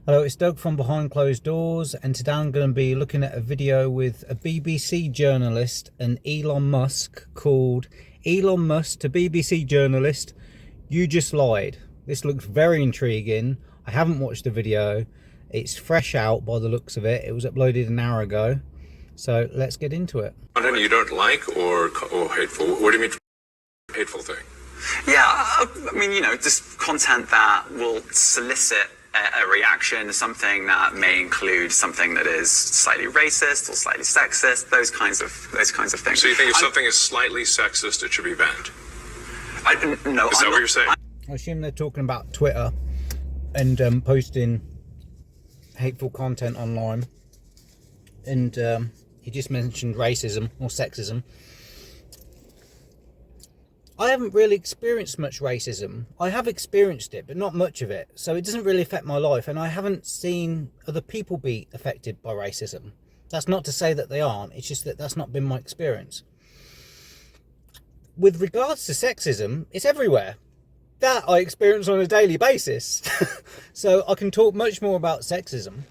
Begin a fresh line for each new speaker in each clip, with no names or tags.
Hello, it's Doug from Behind Closed Doors, and today I'm going to be looking at a video with a BBC journalist and Elon Musk called Elon Musk to BBC journalist, "You just lied." This looks very intriguing. I haven't watched the video. It's fresh out by the looks of it. It was uploaded an hour ago. So let's get into it.
Content you don't like or hateful? What do you mean hateful thing?
Yeah, I mean, just content that will solicit a reaction, something that may include something that is slightly racist or slightly sexist, those kinds of things.
So you think if something is slightly sexist, it should be banned?
No.
Is that what you're saying?
I assume they're talking about Twitter and posting hateful content online. And he just mentioned racism or sexism. I haven't really experienced much racism. I have experienced it, but not much of it. So it doesn't really affect my life. And I haven't seen other people be affected by racism. That's not to say that they aren't. It's just that that's not been my experience. With regards to sexism, it's everywhere. That I experience on a daily basis. So I can talk much more about sexism.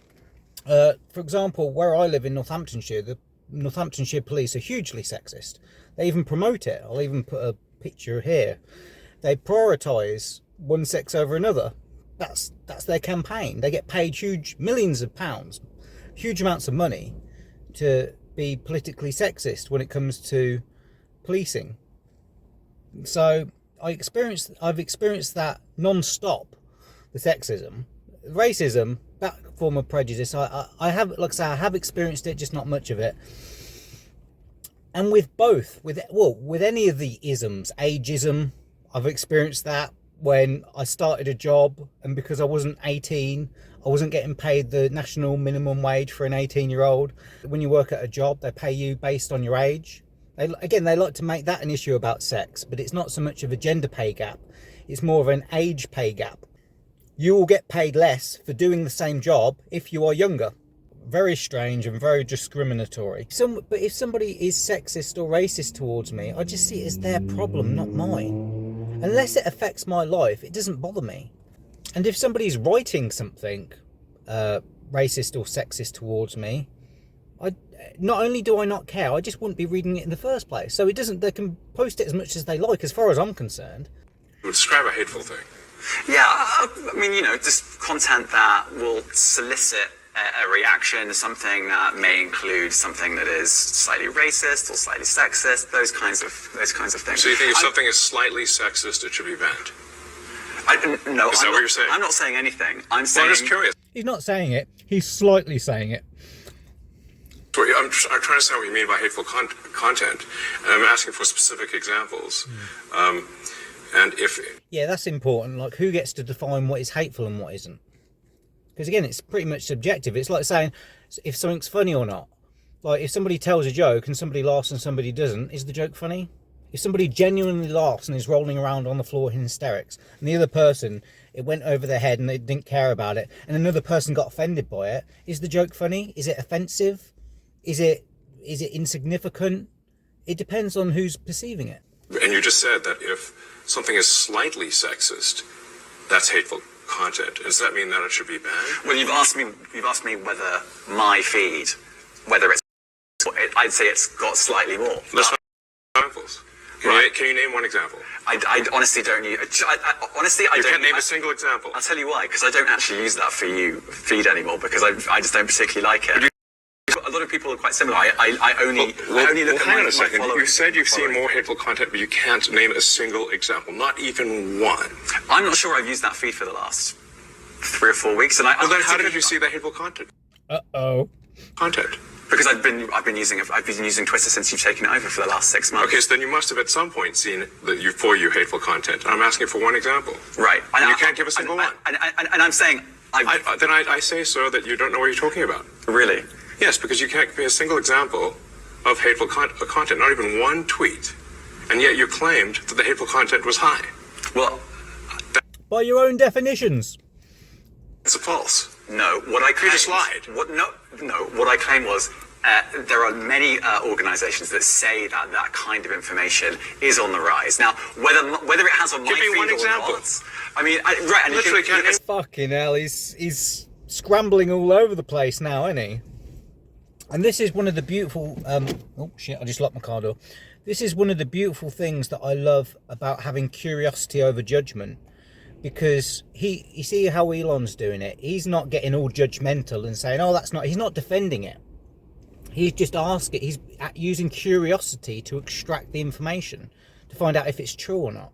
For example, where I live in Northamptonshire, the Northamptonshire police are hugely sexist. They even promote it. I'll even put a picture here. They prioritise one sex over another. That's their campaign. They get paid huge millions of pounds, huge amounts of money to be politically sexist when it comes to policing. So I've experienced that non-stop, the sexism. Racism, that form of prejudice, I have, like I say, I have experienced it, just not much of it. And with both, with any of the isms, ageism, I've experienced that when I started a job, and because I wasn't 18, I wasn't getting paid the national minimum wage for an 18-year-old. When you work at a job, they pay you based on your age. They like to make that an issue about sex, but it's not so much of a gender pay gap. It's more of an age pay gap. You will get paid less for doing the same job if you are younger. Very strange and very discriminatory. But if somebody is sexist or racist towards me, I just see it as their problem, not mine. Unless it affects my life, it doesn't bother me. And if somebody's writing something racist or sexist towards me, not only do I not care, I just wouldn't be reading it in the first place. So it doesn't. They can post it as much as they like, as far as I'm concerned.
You would describe a hateful thing.
Yeah, I mean, just content that will solicit a reaction, something that may include something that is slightly racist or slightly sexist, those kinds of things.
So you think if something is slightly sexist, it should be banned?
No.
Is that what you're saying?
I'm not saying anything. I'm saying...
Well, I'm just curious.
He's not saying it. He's slightly saying it.
I'm trying to understand what you mean by hateful content, and I'm asking for specific examples. And if...
Yeah, that's important. Like, who gets to define what is hateful and what isn't? Because again, it's pretty much subjective. It's like saying if something's funny or not. Like, if somebody tells a joke and somebody laughs and somebody doesn't, is the joke funny? If somebody genuinely laughs and is rolling around on the floor in hysterics, and the other person, it went over their head and they didn't care about it, and another person got offended by it, is the joke funny? Is it offensive? Is it insignificant? It depends on who's perceiving it.
And you just said that if something is slightly sexist, that's hateful content. Does that mean that it should be banned?
Well, you've asked me whether my feed, whether it's... I'd say it's got slightly more.
Let's find examples. Can you name one example?
I honestly don't use... Honestly, I
You
don't...
can't name a single example.
I'll tell you why, because I don't actually use that for you feed anymore, because I just don't particularly like it. A lot of people are quite similar. I only look at
hang on
my
a second.
following.
You said you've seen more hateful content, but you can't name a single example, not even one.
I'm not sure I've used that feed for the last 3 or 4 weeks, and
Well, then how did you see the hateful content? Content.
Because I've been using Twitter since you've taken it over for the last 6 months.
Okay, so then you must have at some point seen for you hateful content. I'm asking for one example.
Right.
And you can't give a single one.
And I'm saying...
Then I say, sir, that you don't know what you're talking about.
Really?
Yes, because you can't give me a single example of hateful content, not even one tweet. And yet you claimed that the hateful content was high.
Well...
By your own definitions.
It's a false.
No, what I claimed...
You just lied.
What I claimed was there are many organisations that say that that kind of information is on the rise. Now, whether it has on my feed or not... I mean, right, and
literally can't...
Fucking hell, he's scrambling all over the place now, isn't he? And this is one of the beautiful... oh, shit, I just locked my car door. This is one of the beautiful things that I love about having curiosity over judgment. Because you see how Elon's doing it. He's not getting all judgmental and saying, oh, that's not... He's not defending it. He's just asking... He's using curiosity to extract the information to find out if it's true or not.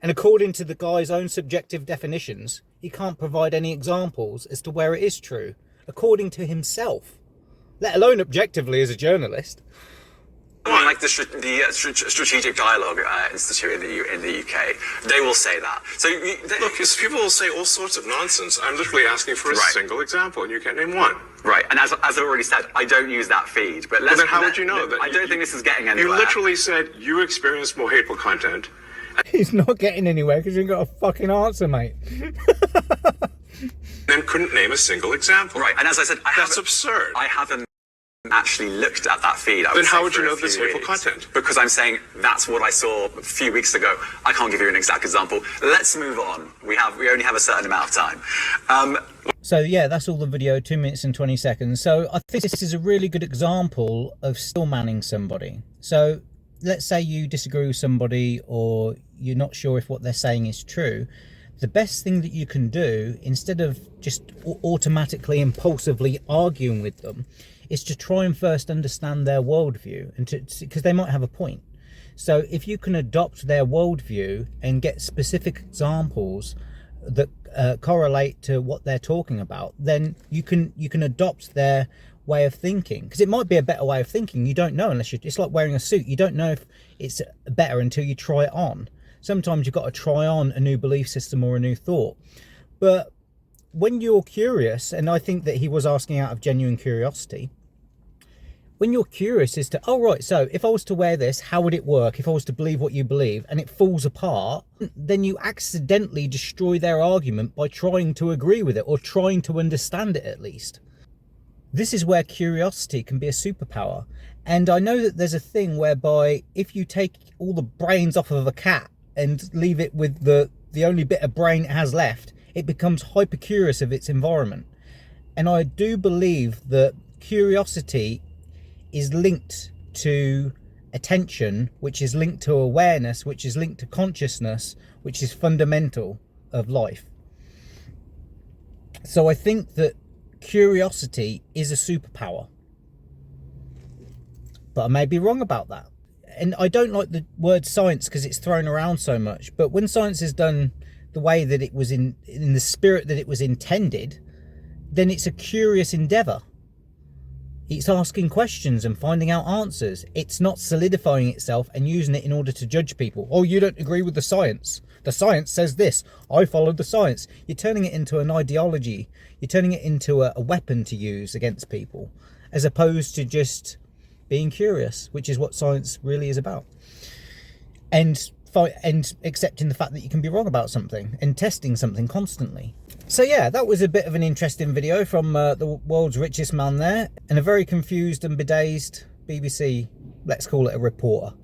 And according to the guy's own subjective definitions, he can't provide any examples as to where it is true, according to himself, let alone objectively as a journalist.
Like the Strategic Dialogue Institute in the UK, they will say that. So
look, people will say all sorts of nonsense. I'm literally asking for a single example, and you can't name one.
Right, and as I already said, I don't use that feed. But
then how would you know that?
I don't think this is getting anywhere.
You literally said you experienced more hateful content.
He's not getting anywhere because you got a fucking answer, mate.
Then couldn't name a single example.
Right, and as I said,
that's absurd.
I haven't actually looked at that feed.
Then how would you know this hateful content?
Because I'm saying that's what I saw a few weeks ago. I can't give you an exact example. Let's move on. We only have a certain amount of time.
So yeah, that's all the video, 2 minutes and 20 seconds. So I think this is a really good example of still manning somebody. So let's say you disagree with somebody or you're not sure if what they're saying is true. The best thing that you can do, instead of just automatically, impulsively arguing with them, is to try and first understand their worldview, and because they might have a point. So if you can adopt their worldview and get specific examples that correlate to what they're talking about, then you can adopt their way of thinking, because it might be a better way of thinking. You don't know unless it's like wearing a suit. You don't know if it's better until you try it on. Sometimes you've got to try on a new belief system or a new thought. But when you're curious, and I think that he was asking out of genuine curiosity, when you're curious as to, oh right, so if I was to wear this, how would it work? If I was to believe what you believe and it falls apart, then you accidentally destroy their argument by trying to agree with it or trying to understand it at least. This is where curiosity can be a superpower. And I know that there's a thing whereby if you take all the brains off of a cat and leave it with the only bit of brain it has left, it becomes hyper curious of its environment. And I do believe that curiosity is linked to attention, which is linked to awareness, which is linked to consciousness, which is fundamental of life. So I think that curiosity is a superpower, but I may be wrong about that. And I don't like the word science because it's thrown around so much, but when science is done the way that it was in the spirit that it was intended, then it's a curious endeavor. It's asking questions and finding out answers. It's not solidifying itself and using it in order to judge people. Oh, you don't agree with the science. The science says this. I followed the science. You're turning it into an ideology. You're turning it into a weapon to use against people, as opposed to just being curious, which is what science really is about. And accepting the fact that you can be wrong about something and testing something constantly. So yeah, that was a bit of an interesting video from the world's richest man there, and a very confused and bedazed BBC, let's call it a reporter.